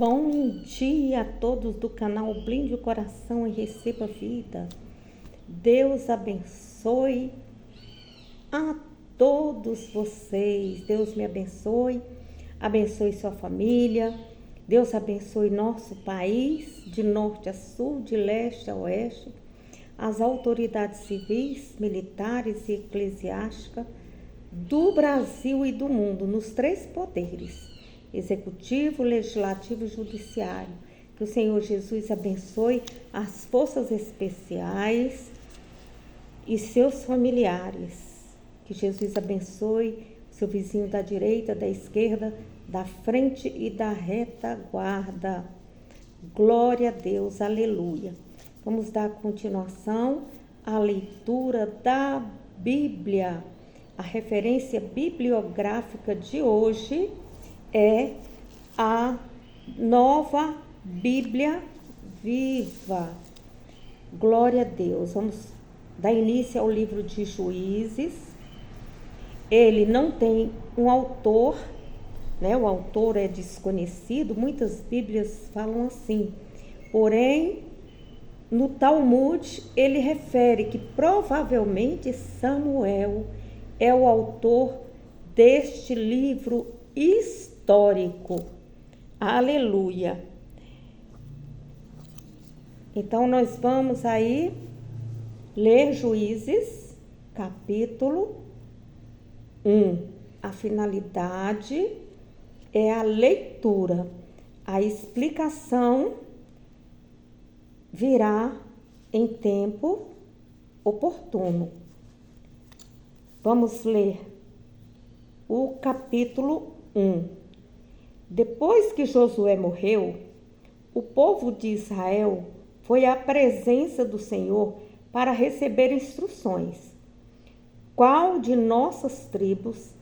Bom dia a todos do canal Blinde o Coração e Receba Vida. Deus abençoe a todos vocês. Deus me abençoe, abençoe sua família. Deus abençoe nosso país, de norte a sul, de leste a oeste, as autoridades civis, militares e eclesiásticas do Brasil e do mundo, nos três poderes: executivo, legislativo e judiciário. Que o Senhor Jesus abençoe as forças especiais e seus familiares. Que Jesus abençoe seu vizinho da direita, da esquerda, da frente e da retaguarda. Glória a Deus, aleluia. Vamos dar continuação à leitura da Bíblia. A referência bibliográfica de hoje é a Nova Bíblia Viva. Glória a Deus. Vamos dar início ao livro de Juízes. Ele não tem um autor, né? O autor é desconhecido. Muitas Bíblias falam assim. Porém, no Talmud, ele refere que provavelmente Samuel é o autor deste livro histórico. Aleluia. Então, nós vamos aí ler Juízes, capítulo 1. A finalidade é a leitura. A explicação virá em tempo oportuno. Vamos ler o capítulo 1. Depois que Josué morreu, o povo de Israel foi à presença do Senhor para receber instruções. Qual de nossas tribos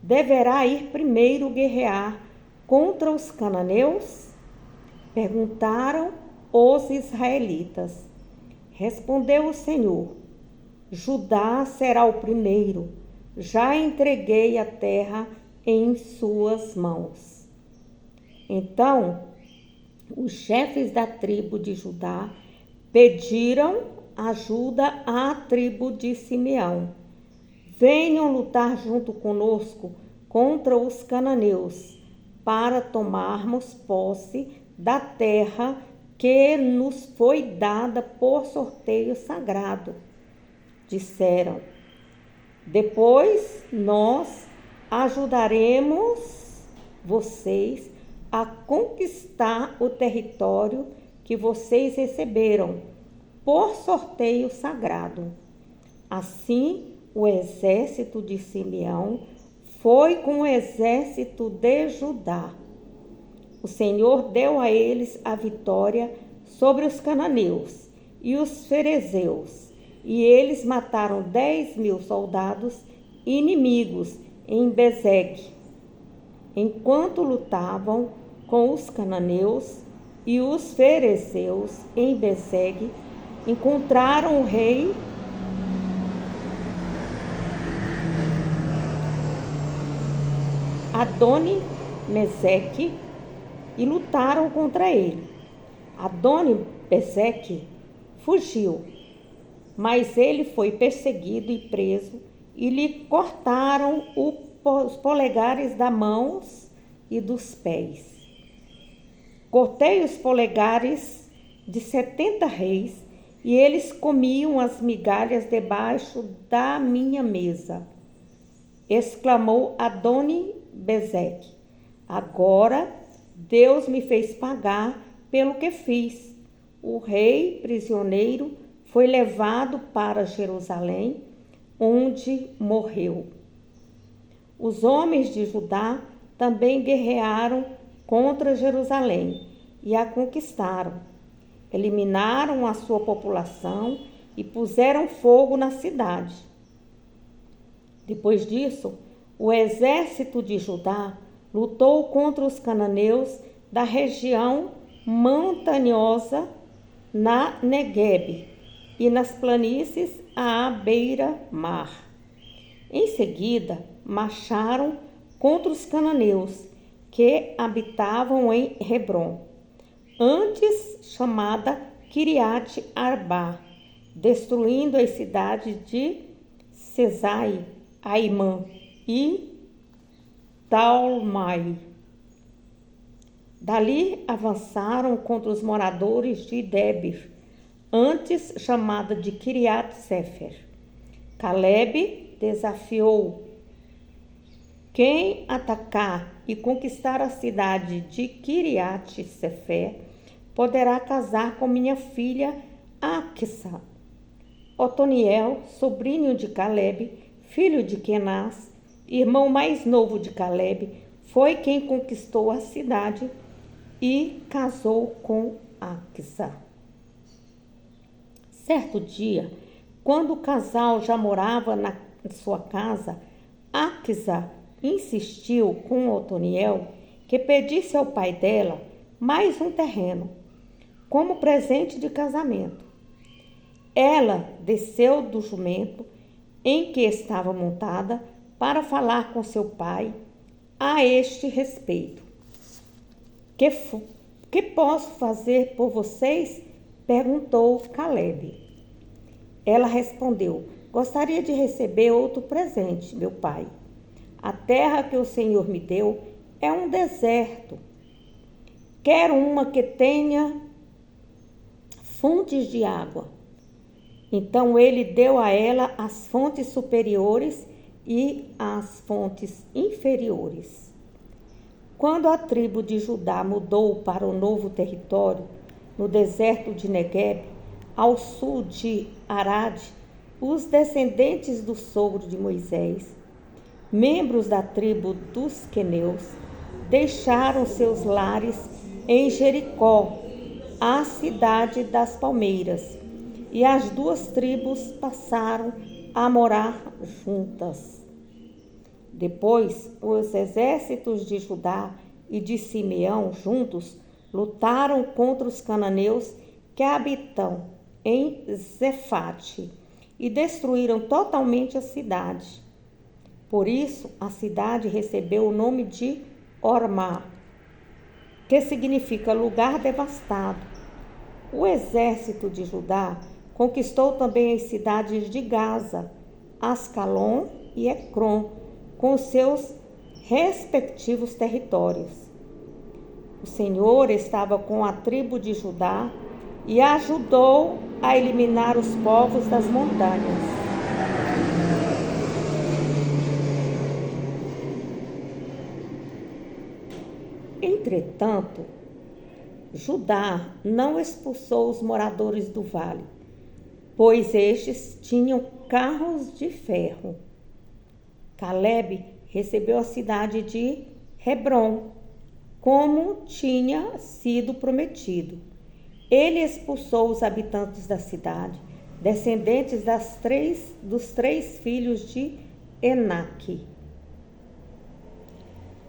deverá ir primeiro guerrear contra os cananeus? Perguntaram os israelitas. Respondeu o Senhor: Judá será o primeiro. Já entreguei a terra em suas mãos. Então, os chefes da tribo de Judá pediram ajuda à tribo de Simeão. Venham lutar junto conosco contra os cananeus, para tomarmos posse da terra que nos foi dada por sorteio sagrado. Disseram: depois nós ajudaremos vocês a conquistar o território que vocês receberam por sorteio sagrado. Assim, o exército de Simeão foi com o exército de Judá. O Senhor deu a eles a vitória sobre os cananeus e os ferezeus, e eles mataram 10.000 soldados inimigos em Bezeque, enquanto lutavam com os cananeus. E os ferezeus em Bezeque encontraram o rei Adoni-Meseque e lutaram contra ele. Adoni-Bezeque fugiu, mas ele foi perseguido e preso, e lhe cortaram os polegares das mãos e dos pés. Cortei os polegares de 70 reis, e eles comiam as migalhas debaixo da minha mesa. Exclamou Adoni-Bezeque: agora Deus me fez pagar pelo que fiz. O rei prisioneiro foi levado para Jerusalém, onde morreu. Os homens de Judá também guerrearam contra Jerusalém e a conquistaram. Eliminaram a sua população e puseram fogo na cidade. Depois disso, o exército de Judá lutou contra os cananeus da região montanhosa na Neguebe e nas planícies à beira-mar. Em seguida, marcharam contra os cananeus, que habitavam em Hebrom, antes chamada Kiriat Arba, destruindo as cidades de Cesai, Aimã e Talmai. Dali avançaram contra os moradores de Debir, antes chamada de Kiriat Sefer. Caleb desafiou: quem atacar e conquistar a cidade de Kiriat Sefer poderá casar com minha filha Aquissa. Otoniel, sobrinho de Caleb, filho de Kenaz, irmão mais novo de Caleb, foi quem conquistou a cidade e casou com Aquissa. Certo dia, quando o casal já morava na sua casa, Aquissa insistiu com Otoniel que pedisse ao pai dela mais um terreno, como presente de casamento. Ela desceu do jumento em que estava montada para falar com seu pai a este respeito. Que posso fazer por vocês? Perguntou Caleb. Ela respondeu: gostaria de receber outro presente, meu pai. A terra que o Senhor me deu é um deserto. Quero uma que tenha fontes de água. Então ele deu a ela as fontes superiores e as fontes inferiores. Quando a tribo de Judá mudou para o novo território, no deserto de Negueb, ao sul de Arad, os descendentes do sogro de Moisés, membros da tribo dos queneus, deixaram seus lares em Jericó, a cidade das palmeiras, e as duas tribos passaram a morar juntas. Depois, os exércitos de Judá e de Simeão juntos lutaram contra os cananeus que habitam em Zefate e destruíram totalmente a cidade. Por isso, a cidade recebeu o nome de Ormá, que significa lugar devastado. O exército de Judá conquistou também as cidades de Gaza, Ascalon e Ecrom, com seus respectivos territórios. O Senhor estava com a tribo de Judá e ajudou a eliminar os povos das montanhas. Entretanto, Judá não expulsou os moradores do vale, pois estes tinham carros de ferro. Caleb recebeu a cidade de Hebrom, como tinha sido prometido. Ele expulsou os habitantes da cidade, descendentes dos três filhos de Enaque.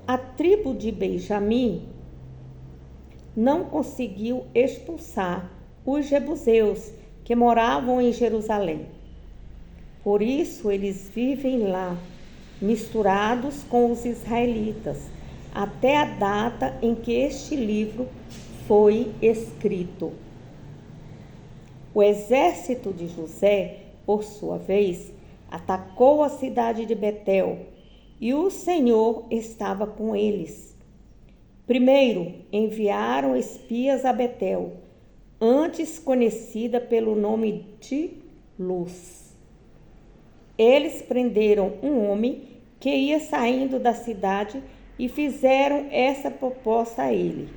A tribo de Benjamim não conseguiu expulsar os jebuseus que moravam em Jerusalém. Por isso eles vivem lá, misturados com os israelitas, até a data em que este livro foi escrito. O exército de José, por sua vez, atacou a cidade de Betel, e o Senhor estava com eles. Primeiro, enviaram espias a Betel, antes conhecida pelo nome de Luz. Eles prenderam um homem que ia saindo da cidade e fizeram essa proposta a ele: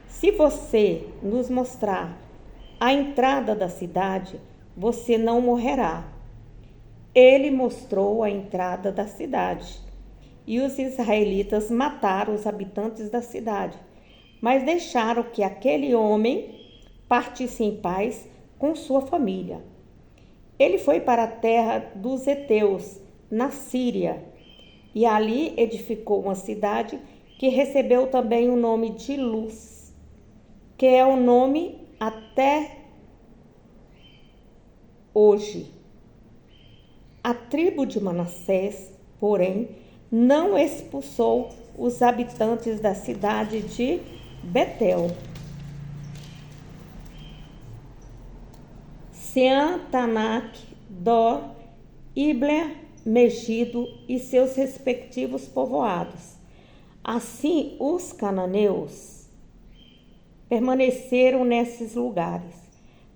se você nos mostrar a entrada da cidade, você não morrerá. Ele mostrou a entrada da cidade, e os israelitas mataram os habitantes da cidade, mas deixaram que aquele homem partisse em paz com sua família. Ele foi para a terra dos heteus, na Síria, e ali edificou uma cidade que recebeu também o nome de Luz, que é o nome até hoje. A tribo de Manassés, porém, não expulsou os habitantes da cidade de Betel. Sean, Tanak, Dor, Ibleá, Megido e seus respectivos povoados. Assim, os cananeus permaneceram nesses lugares.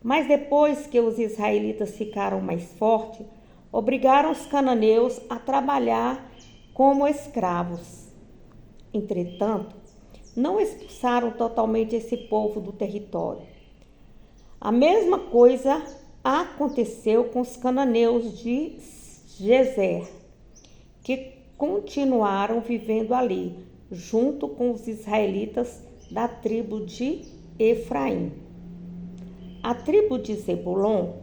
Mas depois que os israelitas ficaram mais fortes, obrigaram os cananeus a trabalhar como escravos. Entretanto, não expulsaram totalmente esse povo do território. A mesma coisa aconteceu com os cananeus de Gezer, que continuaram vivendo ali, junto com os israelitas da tribo de Efraim. A tribo de Zebulon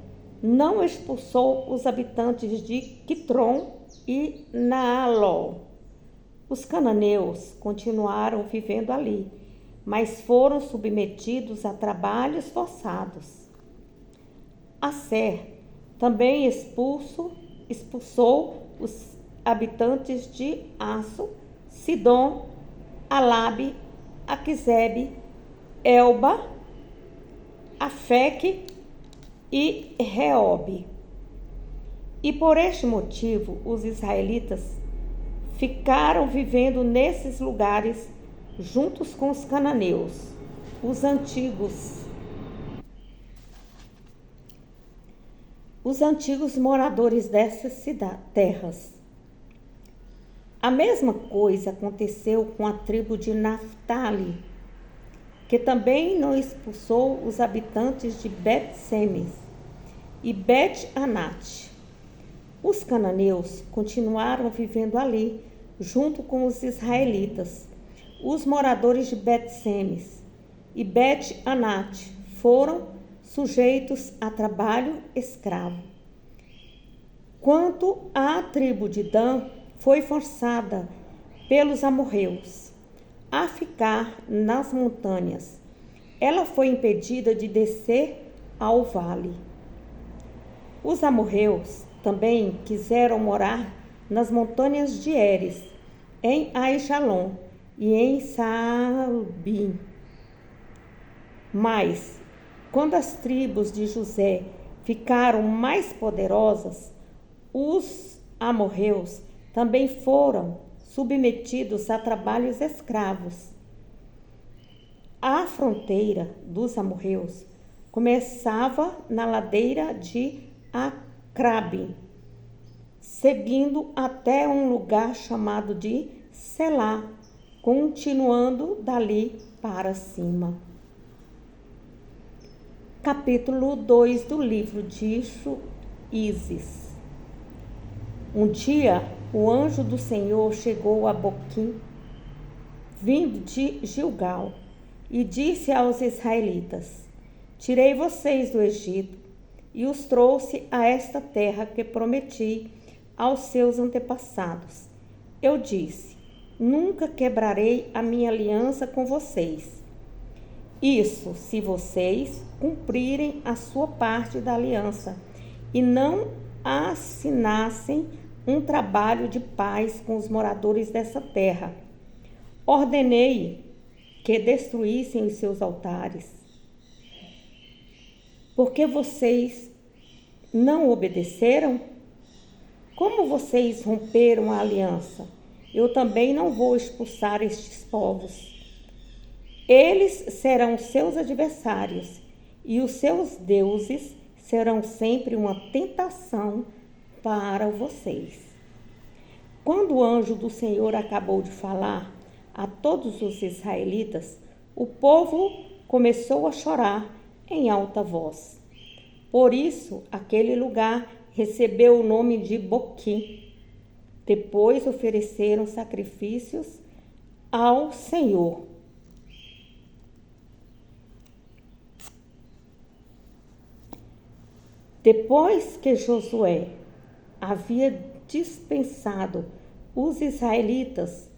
não expulsou os habitantes de Quitron e Naalol. Os cananeus continuaram vivendo ali, mas foram submetidos a trabalhos forçados. Asser também expulsou os habitantes de Aço, Sidom, Alabe, Aquizebe, Elba, Afeque e Reobe. E por este motivo, os israelitas ficaram vivendo nesses lugares juntos com os cananeus, os antigos moradores dessas terras. A mesma coisa aconteceu com a tribo de Naftali, que também não expulsou os habitantes de Bet-Semes e Bet-Anate. Os cananeus continuaram vivendo ali, junto com os israelitas. Os moradores de Bet-Semes e Bet-Anate foram sujeitos a trabalho escravo. Quanto à tribo de Dan, foi forçada pelos amorreus a ficar nas montanhas. Ela foi impedida de descer ao vale. Os amorreus também quiseram morar nas montanhas de Eres, em Aijalon e em Saalbim. Mas, quando as tribos de José ficaram mais poderosas, os amorreus também foram submetidos a trabalhos escravos. A fronteira dos amorreus começava na ladeira de Acrabe, seguindo até um lugar chamado de Selá, continuando dali para cima. Capítulo 2 do livro de Juízes. Um dia, o anjo do Senhor chegou a Boquim, vindo de Gilgal, e disse aos israelitas: Tirei vocês do Egito e os trouxe a esta terra que prometi aos seus antepassados. Eu disse: Nunca quebrarei a minha aliança com vocês. Isso se vocês cumprirem a sua parte da aliança e não assinassem um trabalho de paz com os moradores dessa terra. Ordenei que destruíssem os seus altares. Porque vocês não obedeceram? Como vocês romperam a aliança, eu também não vou expulsar estes povos. Eles serão seus adversários, e os seus deuses serão sempre uma tentação para vocês. Quando o anjo do Senhor acabou de falar a todos os israelitas, o povo começou a chorar em alta voz. Por isso, aquele lugar recebeu o nome de Boquim. Depois ofereceram sacrifícios ao Senhor. Depois que Josué havia dispensado os israelitas,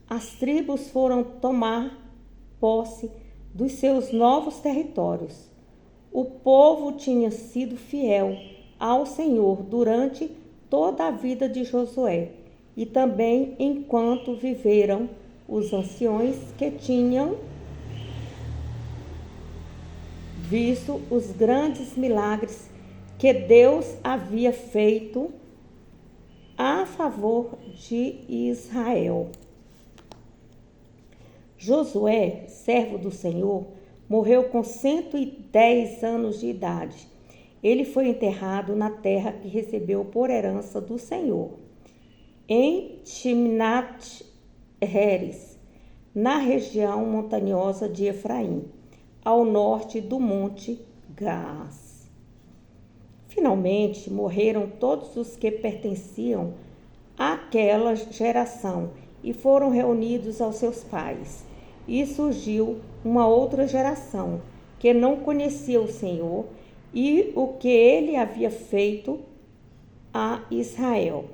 as tribos foram tomar posse dos seus novos territórios. O povo tinha sido fiel ao Senhor durante toda a vida de Josué e também enquanto viveram os anciões que tinham visto os grandes milagres que Deus havia feito a favor de Israel. Josué, servo do Senhor, morreu com 110 anos de idade. Ele foi enterrado na terra que recebeu por herança do Senhor, em Timnat-Heres, na região montanhosa de Efraim, ao norte do monte Gaás. Finalmente, morreram todos os que pertenciam àquela geração e foram reunidos aos seus pais. E surgiu uma outra geração que não conhecia o Senhor e o que ele havia feito a Israel.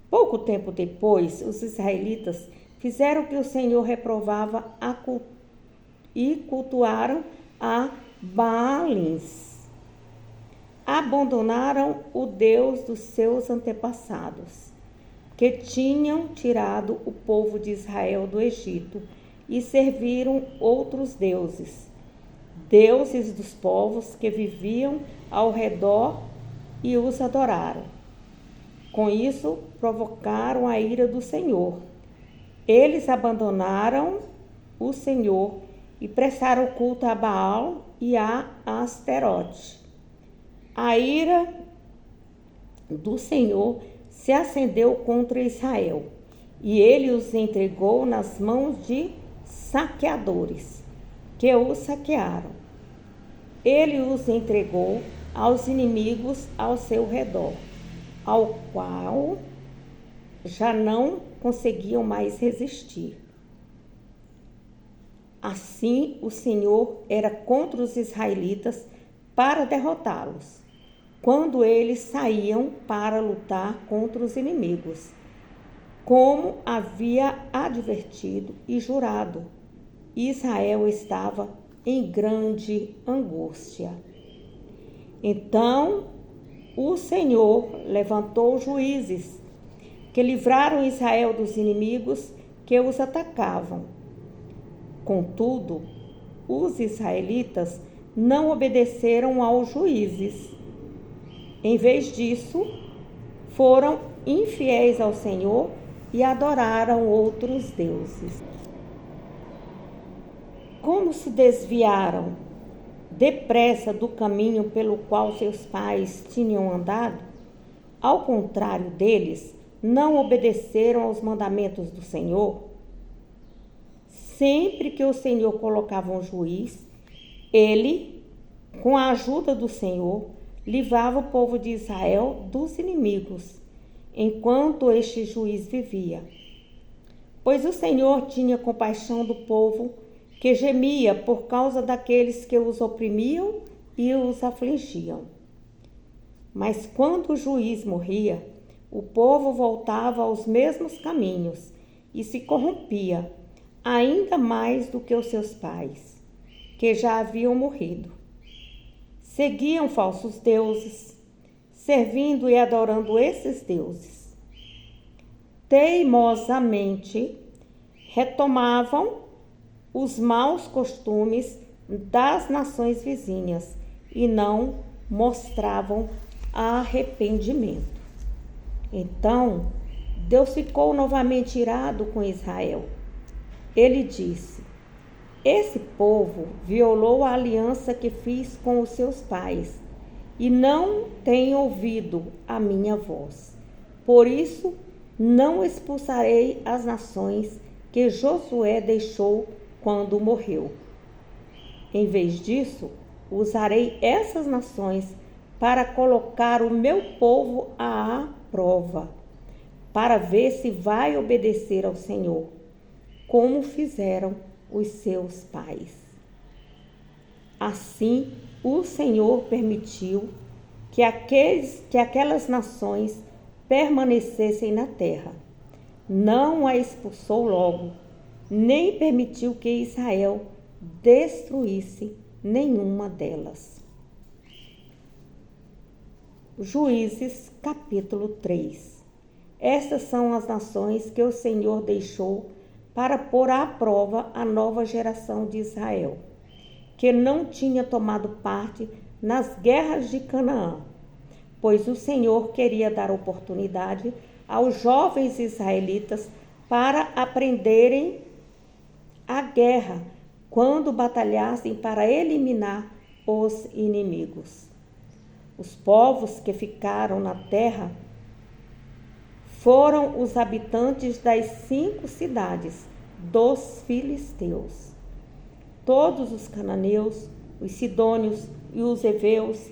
Pouco tempo depois, os israelitas fizeram o que o Senhor reprovava e cultuaram a Baalins. Abandonaram o Deus dos seus antepassados, que tinham tirado o povo de Israel do Egito, e serviram outros deuses, deuses dos povos que viviam ao redor, e os adoraram. Com isso, provocaram a ira do Senhor. Eles abandonaram o Senhor e prestaram culto a Baal e a Asterote. A ira do Senhor se acendeu contra Israel, e ele os entregou nas mãos de saqueadores, que os saquearam. Ele os entregou aos inimigos ao seu redor, ao qual já não conseguiam mais resistir. Assim, o Senhor era contra os israelitas para derrotá-los, quando eles saíam para lutar contra os inimigos, como havia advertido e jurado. Israel estava em grande angústia. Então o Senhor levantou juízes que livraram Israel dos inimigos que os atacavam. Contudo, os israelitas não obedeceram aos juízes. Em vez disso, foram infiéis ao Senhor e adoraram outros deuses. Como se desviaram depressa do caminho pelo qual seus pais tinham andado, ao contrário deles, não obedeceram aos mandamentos do Senhor. Sempre que o Senhor colocava um juiz, ele, com a ajuda do Senhor, livrava o povo de Israel dos inimigos, enquanto este juiz vivia. Pois o Senhor tinha compaixão do povo que gemia por causa daqueles que os oprimiam e os afligiam. Mas quando o juiz morria, o povo voltava aos mesmos caminhos e se corrompia, ainda mais do que os seus pais, que já haviam morrido. Seguiam falsos deuses, servindo e adorando esses deuses. Teimosamente retomavam os maus costumes das nações vizinhas e não mostravam arrependimento. Então, Deus ficou novamente irado com Israel. Ele disse: esse povo violou a aliança que fiz com os seus pais e não tem ouvido a minha voz. Por isso, não expulsarei as nações que Josué deixou quando morreu. Em vez disso, usarei essas nações para colocar o meu povo à prova, para ver se vai obedecer ao Senhor, como fizeram os seus pais. Assim, o Senhor permitiu que aquelas nações permanecessem na terra. Não a expulsou logo, nem permitiu que Israel destruísse nenhuma delas. Juízes, capítulo 3. Estas são as nações que o Senhor deixou para pôr à prova a nova geração de Israel, que não tinha tomado parte nas guerras de Canaã, pois o Senhor queria dar oportunidade aos jovens israelitas para aprenderem a guerra quando batalhassem para eliminar os inimigos. Os povos que ficaram na terra foram os habitantes das 5 cidades dos filisteus. Todos os cananeus, os sidônios e os heveus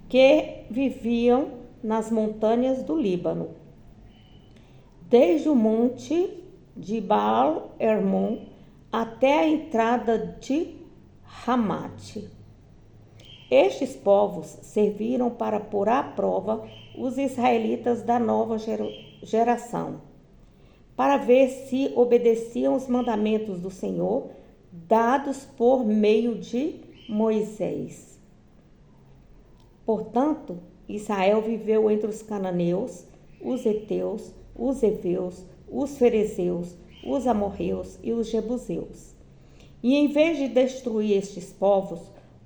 que viviam nas montanhas do Líbano, desde o monte de Baal-Hermon até a entrada de Ramate. Estes povos serviram para pôr à prova os israelitas da nova geração, para ver se obedeciam os mandamentos do Senhor dados por meio de Moisés. Portanto, Israel viveu entre os cananeus, os heteus, os heveus, os ferezeus, os amorreus e os jebuseus. E em vez de destruir estes povos,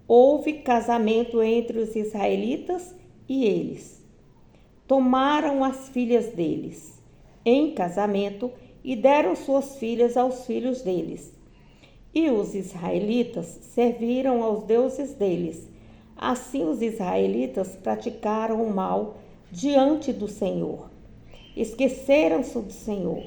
houve casamento entre os israelitas e eles. Tomaram as filhas deles em casamento e deram suas filhas aos filhos deles. E os israelitas serviram aos deuses deles. Assim os israelitas praticaram o mal diante do Senhor. Esqueceram-se do Senhor,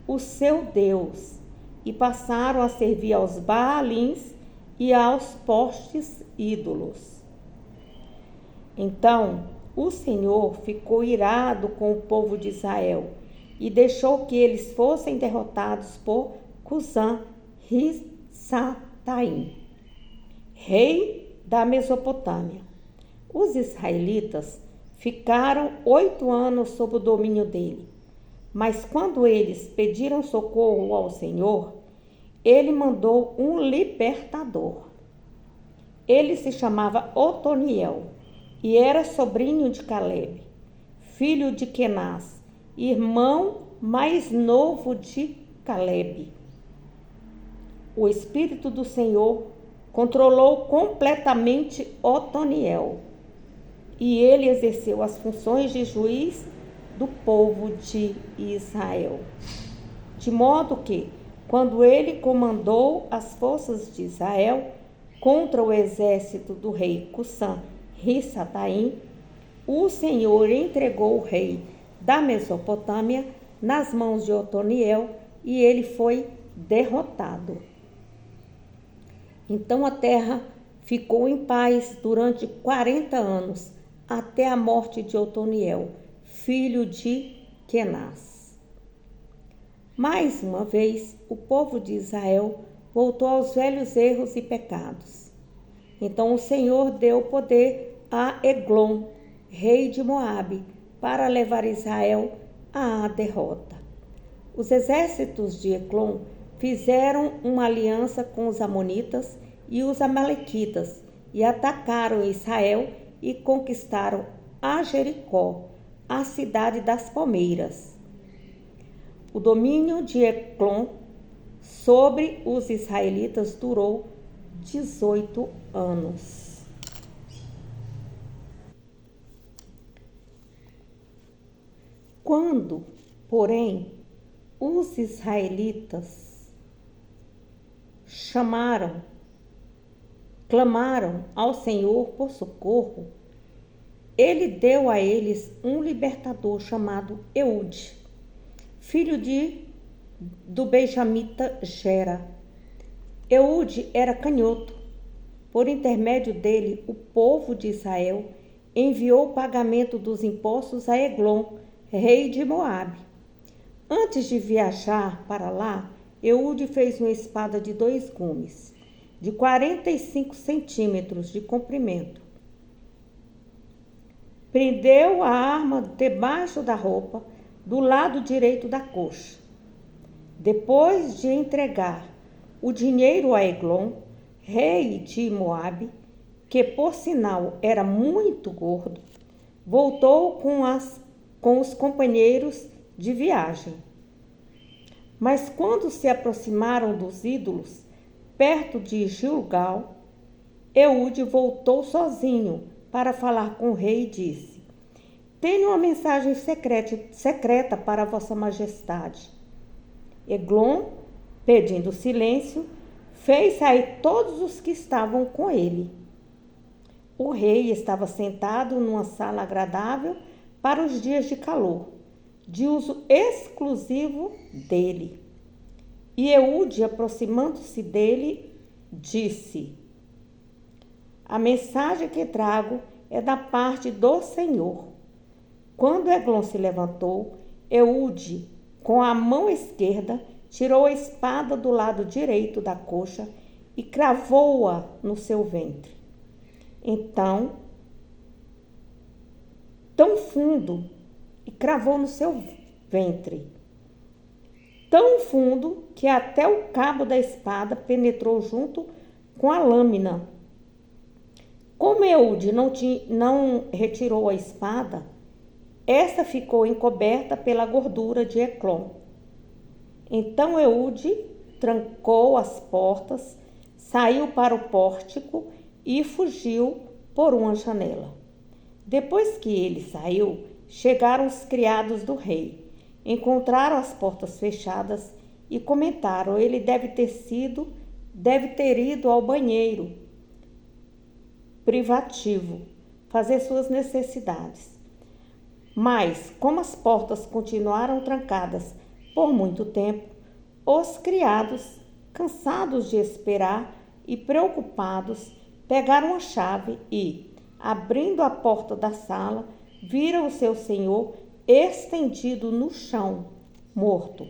o seu Deus, e passaram a servir aos Baalins e aos postes ídolos. Então o Senhor ficou irado com o povo de Israel e deixou que eles fossem derrotados por Cusã-Risataim, rei da Mesopotâmia. Os israelitas ficaram 8 anos sob o domínio dele, mas quando eles pediram socorro ao Senhor, ele mandou um libertador. Ele se chamava Otoniel e era sobrinho de Calebe, filho de Quenaz, irmão mais novo de Calebe. O Espírito do Senhor controlou completamente Otoniel e ele exerceu as funções de juiz do povo de Israel. De modo que, quando ele comandou as forças de Israel contra o exército do rei Cusã-Risataim, o Senhor entregou o rei da Mesopotâmia nas mãos de Otoniel e ele foi derrotado. Então a terra ficou em paz durante 40 anos, até a morte de Otoniel, filho de Quenaz. Mais uma vez, o povo de Israel voltou aos velhos erros e pecados. Então o Senhor deu poder a Eglon, rei de Moabe, para levar Israel à derrota. Os exércitos de Eglon fizeram uma aliança com os amonitas e os amalequitas e atacaram Israel e conquistaram a Jericó, a cidade das palmeiras. O domínio de Eglon sobre os israelitas durou 18 anos. Quando, porém, os israelitas clamaram ao Senhor por socorro, ele deu a eles um libertador chamado Eude, filho do benjamita Gera. Eude era canhoto. Por intermédio dele, o povo de Israel enviou o pagamento dos impostos a Eglon, rei de Moabe. Antes de viajar para lá, Eude fez uma espada de 2 gumes, de 45 centímetros de comprimento. Prendeu a arma debaixo da roupa, do lado direito da coxa. Depois de entregar o dinheiro a Eglon, rei de Moabe, que por sinal era muito gordo, voltou com os companheiros de viagem. Mas quando se aproximaram dos ídolos, perto de Gilgal, Eude voltou sozinho para falar com o rei e disse: Tenho uma mensagem secreta para Vossa Majestade. Eglon, pedindo silêncio, fez sair todos os que estavam com ele. O rei estava sentado numa sala agradável para os dias de calor, de uso exclusivo dele. E Eude, aproximando-se dele, disse: A mensagem que trago é da parte do Senhor. Quando Eglon se levantou, Eude, com a mão esquerda, tirou a espada do lado direito da coxa e cravou-a no seu ventre. Então, tão fundo, e cravou no seu ventre, tão fundo que até o cabo da espada penetrou junto com a lâmina. Como Eude não retirou a espada, esta ficou encoberta pela gordura de Eglon. Então Eude trancou as portas, saiu para o pórtico e fugiu por uma janela. Depois que ele saiu, chegaram os criados do rei. Encontraram as portas fechadas e comentaram: ele deve ter ido ao banheiro privativo fazer suas necessidades. Mas, como as portas continuaram trancadas por muito tempo, os criados, cansados de esperar e preocupados, pegaram a chave e, abrindo a porta da sala, viram o seu senhor estendido no chão, morto.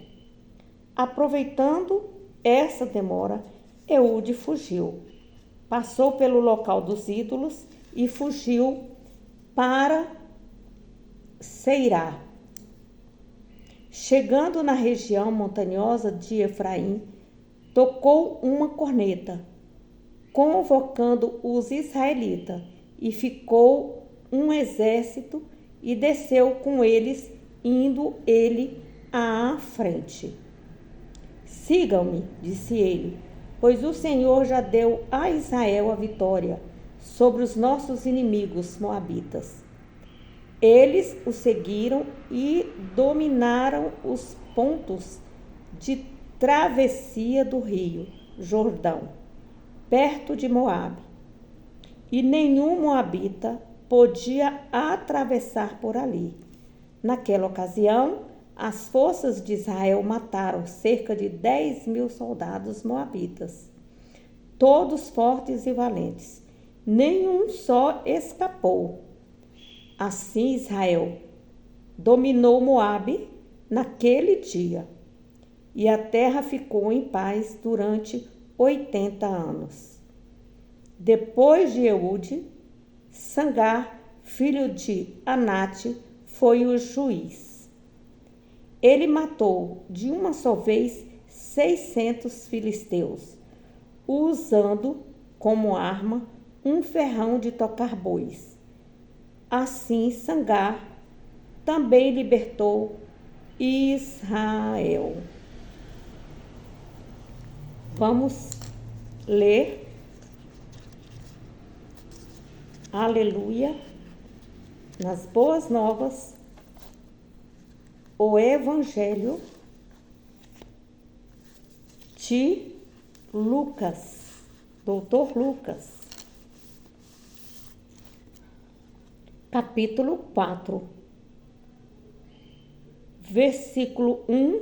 Aproveitando essa demora, Eude fugiu. Passou pelo local dos ídolos e fugiu para Seirá. Chegando na região montanhosa de Efraim, tocou uma corneta, convocando os israelitas, e ficou um exército e desceu com eles, indo ele à frente. Sigam-me, disse ele, pois o Senhor já deu a Israel a vitória sobre os nossos inimigos moabitas. Eles o seguiram e dominaram os pontos de travessia do rio Jordão, perto de Moabe. E nenhum moabita podia atravessar por ali. Naquela ocasião, as forças de Israel mataram cerca de 10.000 soldados moabitas, todos fortes e valentes. Nenhum só escapou. Assim Israel dominou Moabe naquele dia, e a terra ficou em paz durante 80 anos. Depois de Eude, Sangar, filho de Anate, foi o juiz. Ele matou de uma só vez 600 filisteus, usando como arma um ferrão de tocar bois. Assim, Sangar também libertou Israel. Vamos ler. Aleluia. Nas Boas Novas, o Evangelho de Lucas, Doutor Lucas. Capítulo 4, versículo 1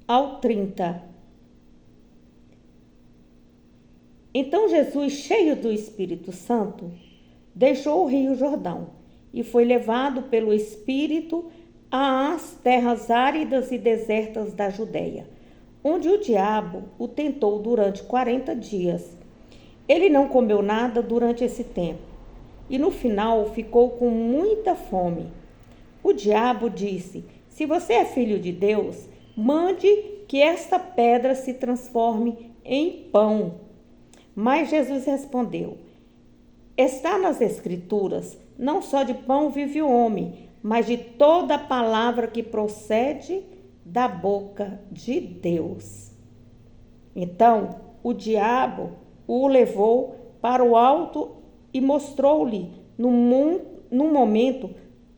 ao 30. Então Jesus, cheio do Espírito Santo, deixou o rio Jordão e foi levado pelo Espírito às terras áridas e desertas da Judéia, onde o diabo o tentou durante 40 dias. Ele não comeu nada durante esse tempo e no final ficou com muita fome. O diabo disse: se você é filho de Deus, mande que esta pedra se transforme em pão. Mas Jesus respondeu: está nas Escrituras, não só de pão vive o homem, mas de toda palavra que procede da boca de Deus. Então o diabo o levou para o alto e mostrou-lhe num momento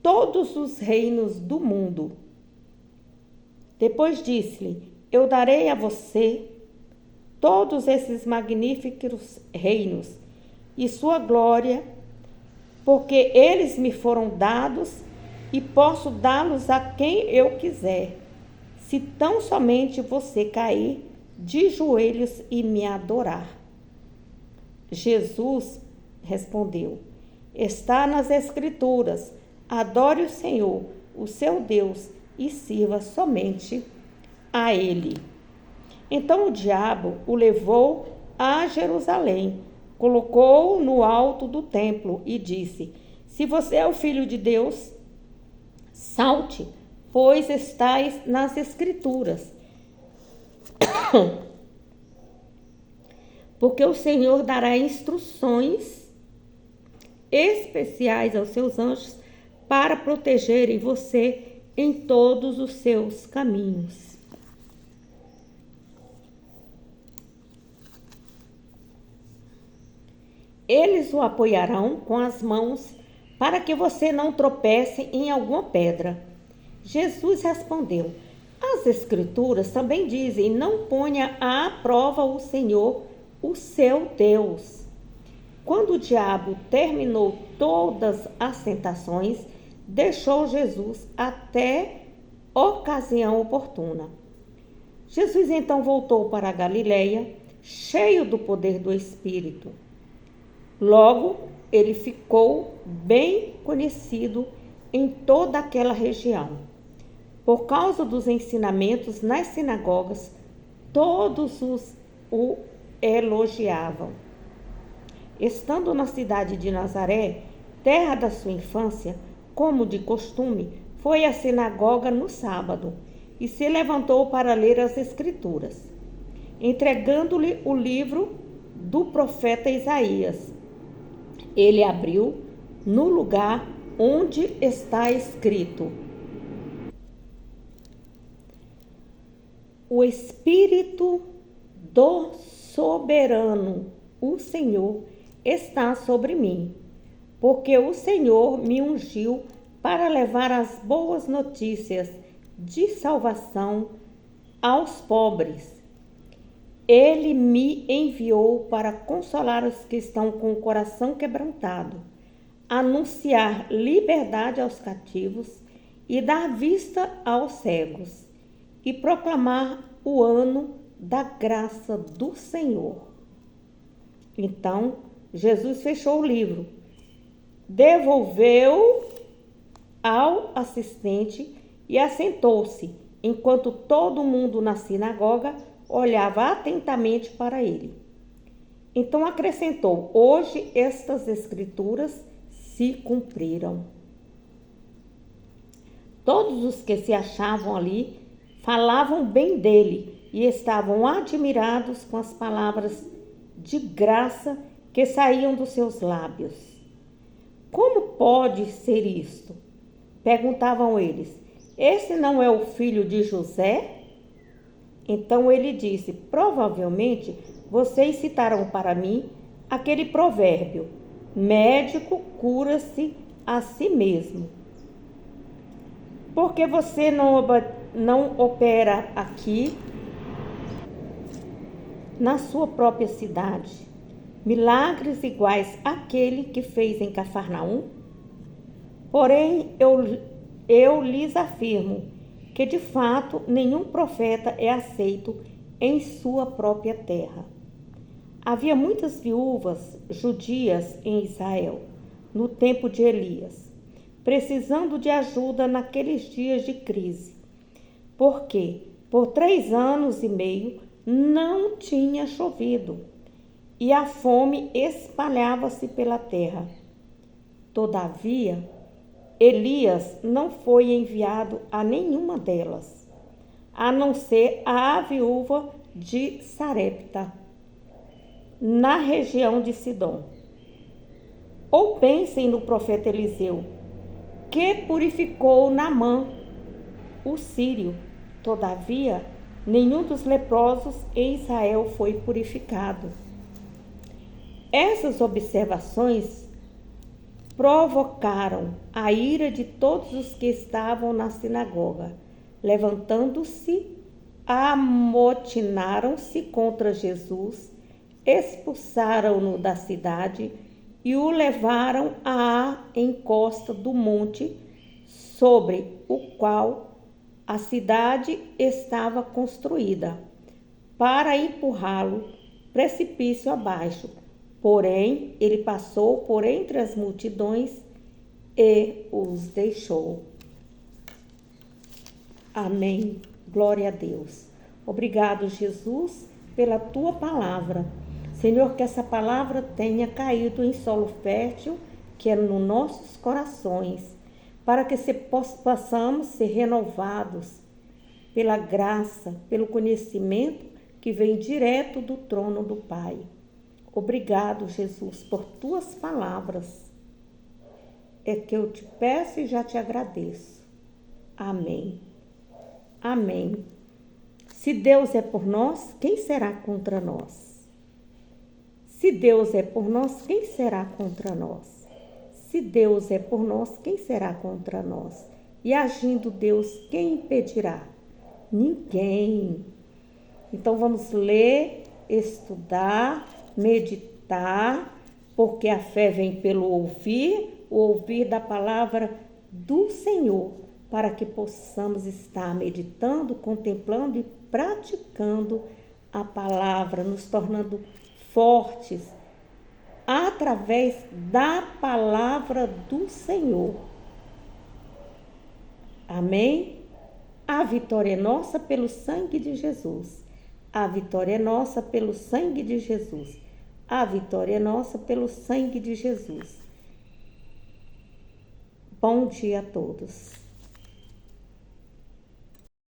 todos os reinos do mundo. Depois disse-lhe: eu darei a você todos esses magníficos reinos e sua glória, porque eles me foram dados e posso dá-los a quem eu quiser, se tão somente você cair de joelhos e me adorar. Jesus respondeu: está nas Escrituras, adore o Senhor, o seu Deus, e sirva somente a Ele. Então o diabo o levou a Jerusalém, colocou-o no alto do templo e disse: se você é o Filho de Deus, salte, pois estais nas Escrituras. Porque o Senhor dará instruções especiais aos seus anjos para protegerem você em todos os seus caminhos. Eles o apoiarão com as mãos para que você não tropece em alguma pedra. Jesus respondeu: as Escrituras também dizem: não ponha à prova o Senhor, o seu Deus. Quando o diabo terminou todas as tentações, deixou Jesus até ocasião oportuna. Jesus então voltou para a Galileia, cheio do poder do Espírito. Logo, ele ficou bem conhecido em toda aquela região. Por causa dos ensinamentos nas sinagogas, todos o elogiavam. Estando na cidade de Nazaré, terra da sua infância, como de costume, foi à sinagoga no sábado e se levantou para ler as Escrituras, entregando-lhe o livro do profeta Isaías. Ele abriu no lugar onde está escrito: o Espírito do Soberano, o Senhor, está sobre mim, porque o Senhor me ungiu para levar as boas notícias de salvação aos pobres. Ele me enviou para consolar os que estão com o coração quebrantado, anunciar liberdade aos cativos e dar vista aos cegos, e proclamar o ano da graça do Senhor. Então, Jesus fechou o livro, devolveu ao assistente e assentou-se, enquanto todo mundo na sinagoga olhava atentamente para ele. Então acrescentou: hoje estas Escrituras se cumpriram. Todos os que se achavam ali falavam bem dele e estavam admirados com as palavras de graça que saíam dos seus lábios. Como pode ser isto? Perguntavam eles. Esse não é o filho de José? Então ele disse: provavelmente vocês citarão para mim aquele provérbio: médico cura-se a si mesmo. Porque você não opera aqui na sua própria cidade milagres iguais àquele que fez em Cafarnaum? Porém, eu lhes afirmo que de fato nenhum profeta é aceito em sua própria terra. Havia muitas viúvas judias em Israel no tempo de Elias, precisando de ajuda naqueles dias de crise, porque por 3 anos e meio não tinha chovido e a fome espalhava-se pela terra. Todavia, Elias não foi enviado a nenhuma delas, a não ser à viúva de Sarepta, na região de Sidom. Ou pensem no profeta Eliseu, que purificou Naamã, o sírio, Todavia, nenhum dos leprosos em Israel foi purificado. Essas observações provocaram a ira de todos os que estavam na sinagoga. Levantando-se, amotinaram-se contra Jesus, expulsaram-no da cidade e o levaram à encosta do monte sobre o qual a cidade estava construída, para empurrá-lo precipício abaixo. Porém, ele passou por entre as multidões e os deixou. Amém. Glória a Deus. Obrigado, Jesus, pela tua palavra. Senhor, que essa palavra tenha caído em solo fértil, que é nos nossos corações, para que possamos ser renovados pela graça, pelo conhecimento que vem direto do trono do Pai. Obrigado, Jesus, por tuas palavras. É que eu te peço e já te agradeço. Amém. Amém. Se Deus é por nós, quem será contra nós? Se Deus é por nós, quem será contra nós? Se Deus é por nós, quem será contra nós? E agindo Deus, quem impedirá? Ninguém. Então vamos ler, estudar, meditar, porque a fé vem pelo ouvir, o ouvir da palavra do Senhor, para que possamos estar meditando, contemplando e praticando a palavra, nos tornando fortes através da palavra do Senhor. Amém? A vitória é nossa pelo sangue de Jesus. A vitória é nossa pelo sangue de Jesus. A vitória é nossa pelo sangue de Jesus. Bom dia a todos.